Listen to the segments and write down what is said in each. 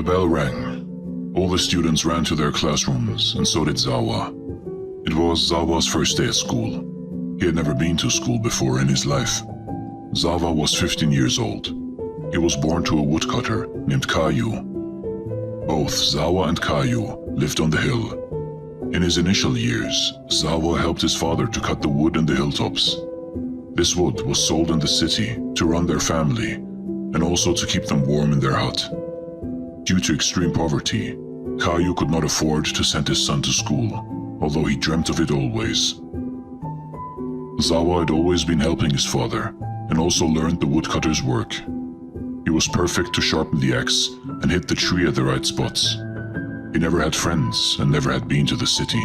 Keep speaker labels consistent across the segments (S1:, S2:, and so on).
S1: The bell rang. All the students ran to their classrooms, and so did Zawa. It was Zawa's first day at school. He had never been to school before in his life. Zawa was 15 years old. He was born to a woodcutter named Kayu. Both Zawa and Kayu lived on the hill. In his initial years, Zawa helped his father to cut the wood in the hilltops. This wood was sold in the city to run their family and also to keep them warm in their hut. Due to extreme poverty, Kayu could not afford to send his son to school, although he dreamt of it always. Zawa had always been helping his father and also learned the woodcutter's work. He was perfect to sharpen the axe and hit the tree at the right spots. He never had friends and never had been to the city.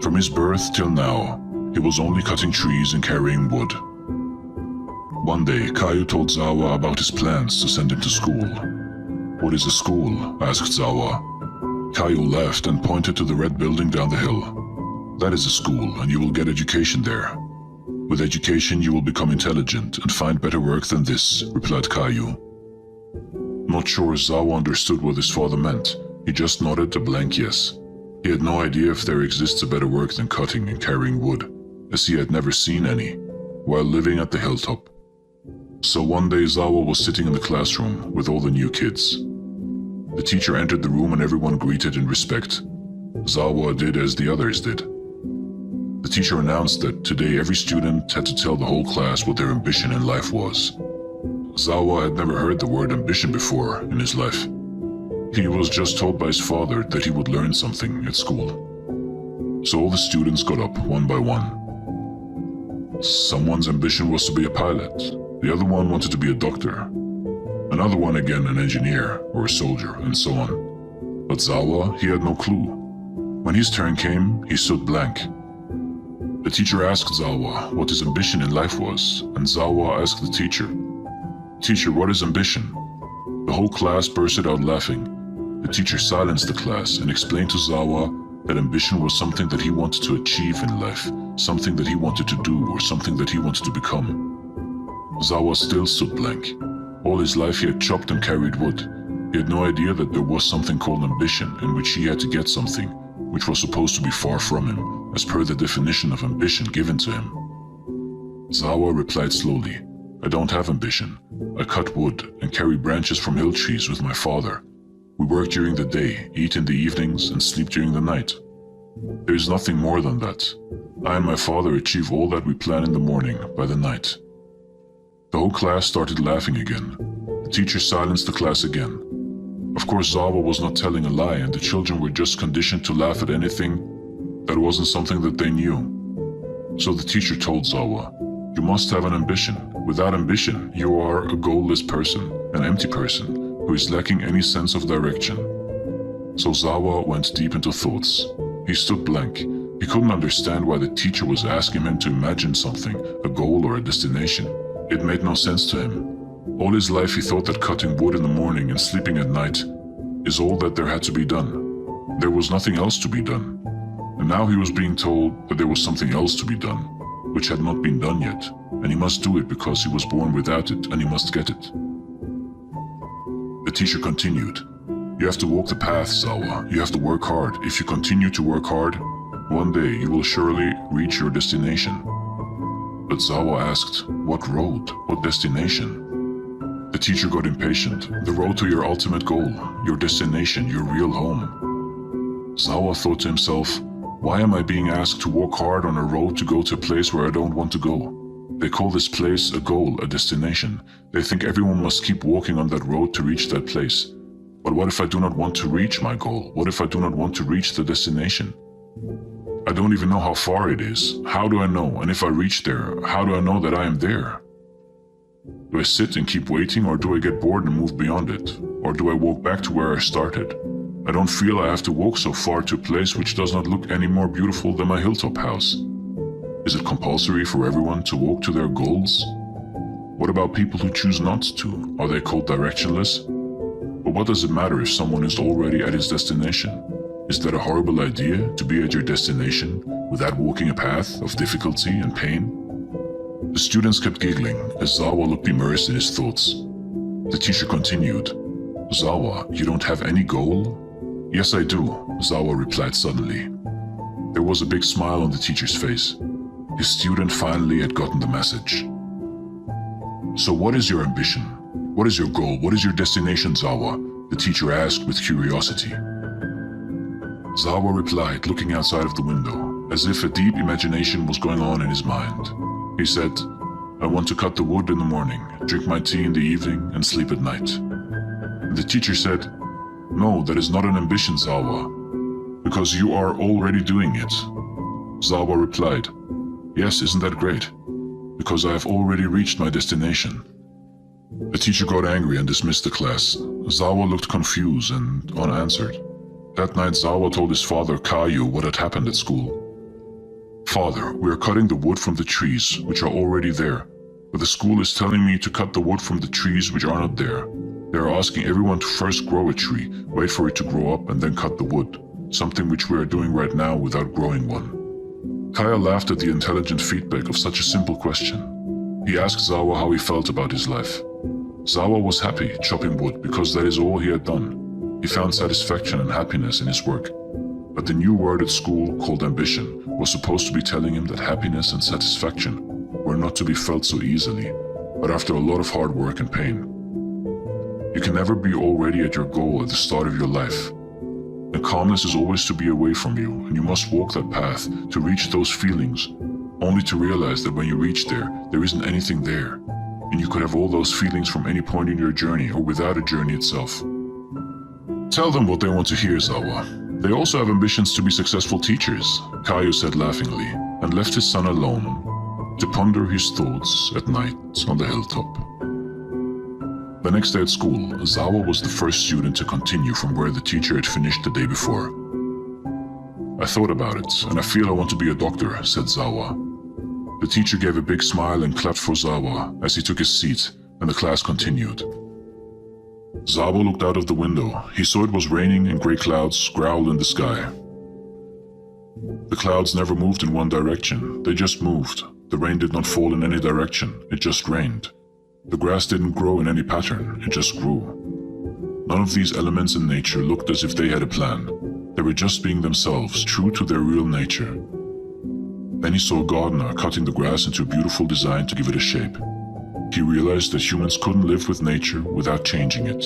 S1: From his birth till now, he was only cutting trees and carrying wood. One day, Kayu told Zawa about his plans to send him to school. "What is a school?" asked Zawa. Kayu laughed and pointed to the red building down the hill. "That is a school, and you will get education there. With education, you will become intelligent and find better work than this," replied Kayu. Not sure Zawa understood what his father meant. He just nodded a blank yes. He had no idea if there exists a better work than cutting and carrying wood, as he had never seen any, while living at the hilltop. So one day Zawa was sitting in the classroom with all the new kids. The teacher entered the room and everyone greeted in respect. Zawa did as the others did. The teacher announced that today every student had to tell the whole class what their ambition in life was. Zawa had never heard the word ambition before in his life. He was just told by his father that he would learn something at school. So all the students got up one by one. Someone's ambition was to be a pilot. The other one wanted to be a doctor. Another one again an engineer or a soldier, and so on. But Zawa, he had no clue. When his turn came, he stood blank. The teacher asked Zawa what his ambition in life was, and Zawa asked the teacher, "Teacher, what is ambition?" The whole class bursted out laughing. The teacher silenced the class and explained to Zawa that ambition was something that he wanted to achieve in life, something that he wanted to do, or something that he wanted to become. Zawa still stood blank. All his life he had chopped and carried wood. He had no idea that there was something called ambition, in which he had to get something, which was supposed to be far from him, as per the definition of ambition given to him. Zawa replied slowly, "I don't have ambition. I cut wood and carry branches from hill trees with my father. We work during the day, eat in the evenings, and sleep during the night. There is nothing more than that. I and my father achieve all that we plan in the morning by the night." The whole class started laughing again. The teacher silenced the class again. Of course, Zawa was not telling a lie, and the children were just conditioned to laugh at anything that wasn't something that they knew. So the teacher told Zawa, "You must have an ambition. Without ambition, you are a goalless person, an empty person, who is lacking any sense of direction." So Zawa went deep into thoughts. He stood blank. He couldn't understand why the teacher was asking him to imagine something, a goal or a destination. It made no sense to him. All his life he thought that cutting wood in the morning and sleeping at night is all that there had to be done. There was nothing else to be done. And now he was being told that there was something else to be done, which had not been done yet, and he must do it because he was born without it and he must get it. The teacher continued, "You have to walk the path, Zawa. You have to work hard. If you continue to work hard, one day you will surely reach your destination." But Zawa asked, "What road? What destination?" The teacher got impatient. "The road to your ultimate goal, your destination, your real home." Zawa thought to himself, "Why am I being asked to walk hard on a road to go to a place where I don't want to go? They call this place a goal, a destination. They think everyone must keep walking on that road to reach that place. But what if I do not want to reach my goal? What if I do not want to reach the destination? I don't even know how far it is. How do I know? And if I reach there, how do I know that I am there? Do I sit and keep waiting, or do I get bored and move beyond it? Or do I walk back to where I started? I don't feel I have to walk so far to a place which does not look any more beautiful than my hilltop house. Is it compulsory for everyone to walk to their goals? What about people who choose not to? Are they called directionless? But what does it matter if someone is already at his destination? Is that a horrible idea, to be at your destination without walking a path of difficulty and pain? The students kept giggling as Zawa looked immersed in his thoughts. The teacher continued, Zawa, you don't have any goal? Yes, I do, Zawa replied suddenly. There was a big smile on the teacher's face. His student finally had gotten the message. So what is your ambition? What is your goal? What is your destination, Zawa? The teacher asked with curiosity. Zawa replied, looking outside of the window, as if a deep imagination was going on in his mind. He said, I want to cut the wood in the morning, drink my tea in the evening, and sleep at night. And the teacher said, No, that is not an ambition, Zawa, because you are already doing it. Zawa replied, Yes, isn't that great? Because I have already reached my destination. The teacher got angry and dismissed the class. Zawa looked confused and unanswered. That night, Zawa told his father, Caillou, what had happened at school. Father, we are cutting the wood from the trees, which are already there. But the school is telling me to cut the wood from the trees which are not there. They are asking everyone to first grow a tree, wait for it to grow up, and then cut the wood. Something which we are doing right now without growing one. Kaya laughed at the intelligent feedback of such a simple question. He asked Zawa how he felt about his life. Zawa was happy chopping wood because that is all he had done. He found satisfaction and happiness in his work. But the new word at school, called ambition, was supposed to be telling him that happiness and satisfaction were not to be felt so easily, but after a lot of hard work and pain. You can never be already at your goal at the start of your life. And calmness is always to be away from you, and you must walk that path to reach those feelings, only to realize that when you reach there isn't anything there, and you could have all those feelings from any point in your journey or without a journey itself. Tell them what they want to hear, Zawa. They also have ambitions to be successful teachers, Caillou said laughingly, and left his son alone to ponder his thoughts at night on the hilltop. The next day at school, Zawa was the first student to continue from where the teacher had finished the day before. I thought about it, and I feel I want to be a doctor, said Zawa. The teacher gave a big smile and clapped for Zawa as he took his seat, and the class continued. Zawa looked out of the window. He saw it was raining and gray clouds growled in the sky. The clouds never moved in one direction, they just moved. The rain did not fall in any direction, it just rained. The grass didn't grow in any pattern, it just grew. None of these elements in nature looked as if they had a plan. They were just being themselves, true to their real nature. Then he saw a gardener cutting the grass into a beautiful design to give it a shape. He realized that humans couldn't live with nature without changing it.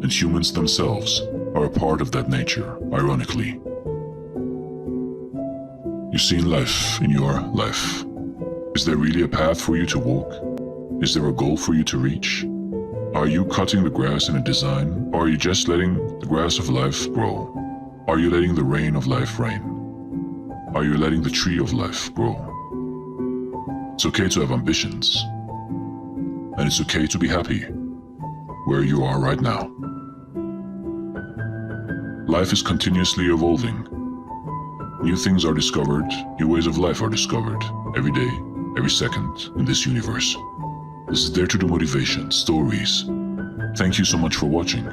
S1: And humans themselves are a part of that nature, ironically. You've seen life in your life. Is there really a path for you to walk? Is there a goal for you to reach? Are you cutting the grass in a design, or are you just letting the grass of life grow? Are you letting the rain of life rain? Are you letting the tree of life grow? It's okay to have ambitions, and it's okay to be happy where you are right now. Life is continuously evolving. New things are discovered, new ways of life are discovered, every day, every second in this universe. This is Dare to Do Motivation, Stories. Thank you so much for watching.